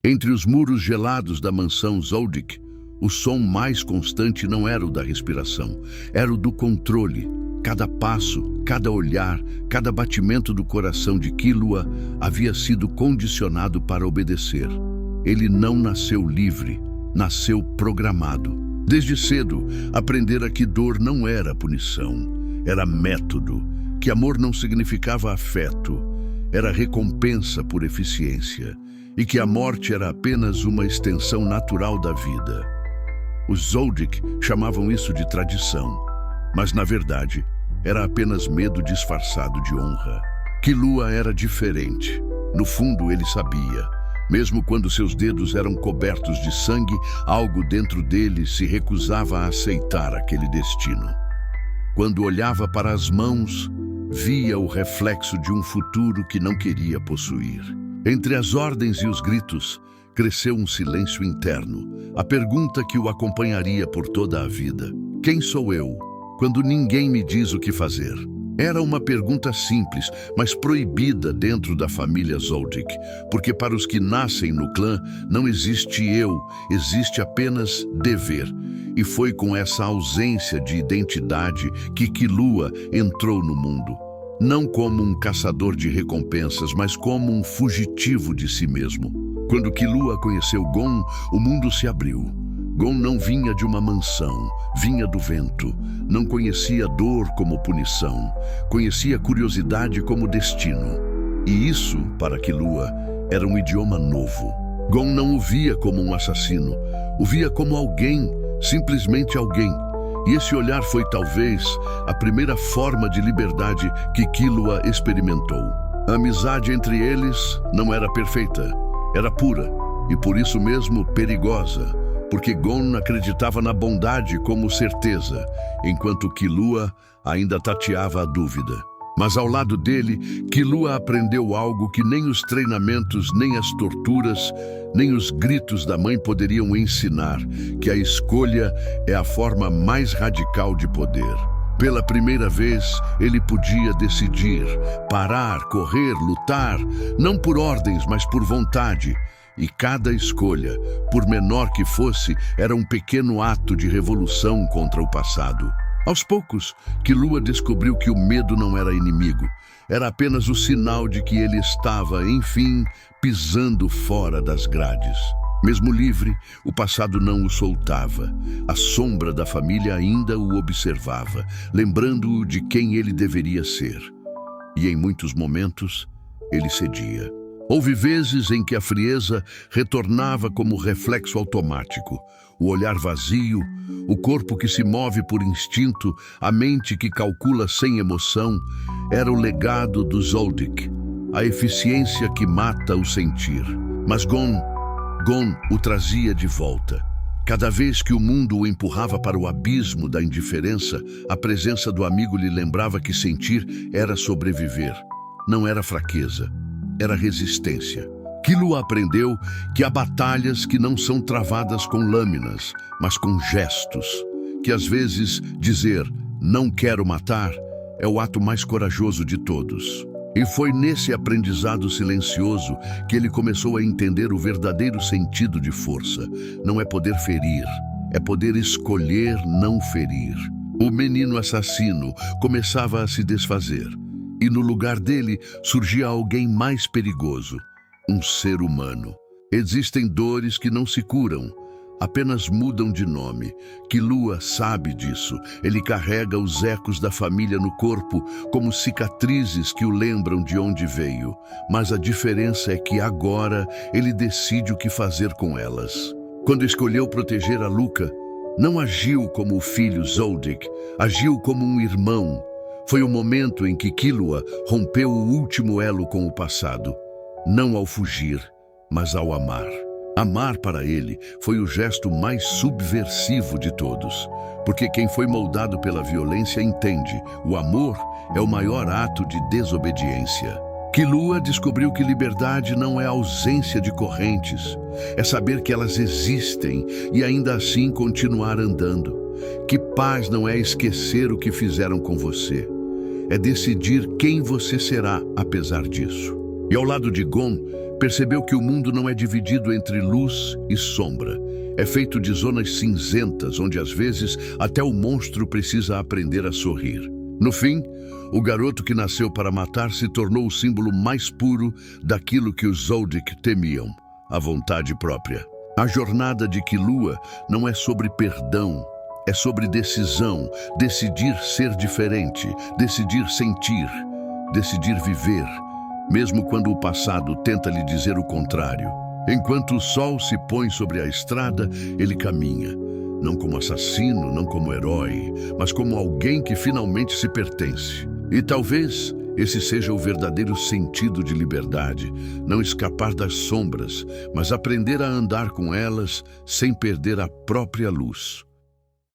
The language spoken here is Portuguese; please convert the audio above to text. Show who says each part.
Speaker 1: Entre os muros gelados da mansão Zoldyck, o som mais constante não era o da respiração, era o do controle. Cada passo, cada olhar, cada batimento do coração de Killua havia sido condicionado para obedecer. Ele não nasceu livre, nasceu programado. Desde cedo, aprendera que dor não era punição, era método, que amor não significava afeto, era recompensa por eficiência, e que a morte era apenas uma extensão natural da vida. Os Zoldyck chamavam isso de tradição, mas na verdade era apenas medo disfarçado de honra. Killua era diferente. No fundo ele sabia. Mesmo quando seus dedos eram cobertos de sangue, algo dentro dele se recusava a aceitar aquele destino. Quando olhava para as mãos, via o reflexo de um futuro que não queria possuir. Entre as ordens e os gritos, cresceu um silêncio interno, a pergunta que o acompanharia por toda a vida. Quem sou eu, quando ninguém me diz o que fazer? Era uma pergunta simples, mas proibida dentro da família Zoldyck, porque para os que nascem no clã não existe eu, existe apenas dever. E foi com essa ausência de identidade que Killua entrou no mundo. Não como um caçador de recompensas, mas como um fugitivo de si mesmo. Quando Killua conheceu Gon, o mundo se abriu. Gon não vinha de uma mansão, vinha do vento. Não conhecia dor como punição, conhecia curiosidade como destino. E isso, para Killua, era um idioma novo. Gon não o via como um assassino, o via como alguém, simplesmente alguém. E esse olhar foi talvez a primeira forma de liberdade que Killua experimentou. A amizade entre eles não era perfeita, era pura e por isso mesmo perigosa. Porque Gon acreditava na bondade como certeza, enquanto Killua ainda tateava a dúvida. Mas ao lado dele, Killua aprendeu algo que nem os treinamentos, nem as torturas, nem os gritos da mãe poderiam ensinar, que a escolha é a forma mais radical de poder. Pela primeira vez, ele podia decidir, parar, correr, lutar, não por ordens, mas por vontade. E cada escolha, por menor que fosse, era um pequeno ato de revolução contra o passado. Aos poucos, Killua descobriu que o medo não era inimigo. Era apenas o sinal de que ele estava, enfim, pisando fora das grades. Mesmo livre, o passado não o soltava. A sombra da família ainda o observava, lembrando-o de quem ele deveria ser. E em muitos momentos, ele cedia. Houve vezes em que a frieza retornava como reflexo automático. O olhar vazio, o corpo que se move por instinto, a mente que calcula sem emoção, era o legado do Zoldyck, a eficiência que mata o sentir. Mas Gon o trazia de volta. Cada vez que o mundo o empurrava para o abismo da indiferença, a presença do amigo lhe lembrava que sentir era sobreviver, não era fraqueza. Era resistência. Killua aprendeu que há batalhas que não são travadas com lâminas, mas com gestos. Que às vezes dizer "não quero matar" é o ato mais corajoso de todos. E foi nesse aprendizado silencioso que ele começou a entender o verdadeiro sentido de força. Não é poder ferir, é poder escolher não ferir. O menino assassino começava a se desfazer. E no lugar dele surgia alguém mais perigoso, um ser humano. Existem dores que não se curam, apenas mudam de nome. Killua sabe disso. Ele carrega os ecos da família no corpo como cicatrizes que o lembram de onde veio. Mas a diferença é que agora ele decide o que fazer com elas. Quando escolheu proteger a Luca, não agiu como o filho Zoldyck, agiu como um irmão. Foi o momento em que Killua rompeu o último elo com o passado, não ao fugir, mas ao amar. Amar para ele foi o gesto mais subversivo de todos, porque quem foi moldado pela violência entende, o amor é o maior ato de desobediência. Killua descobriu que liberdade não é ausência de correntes, é saber que elas existem e ainda assim continuar andando. Que paz não é esquecer o que fizeram com você. É decidir quem você será apesar disso. E ao lado de Gon, percebeu que o mundo não é dividido entre luz e sombra. É feito de zonas cinzentas, onde às vezes até o monstro precisa aprender a sorrir. No fim, o garoto que nasceu para matar se tornou o símbolo mais puro daquilo que os Zoldyck temiam, a vontade própria. A jornada de Killua não é sobre perdão, é sobre decisão, decidir ser diferente, decidir sentir, decidir viver, mesmo quando o passado tenta lhe dizer o contrário. Enquanto o sol se põe sobre a estrada, ele caminha, não como assassino, não como herói, mas como alguém que finalmente se pertence. E talvez esse seja o verdadeiro sentido de liberdade, não escapar das sombras, mas aprender a andar com elas sem perder a própria luz.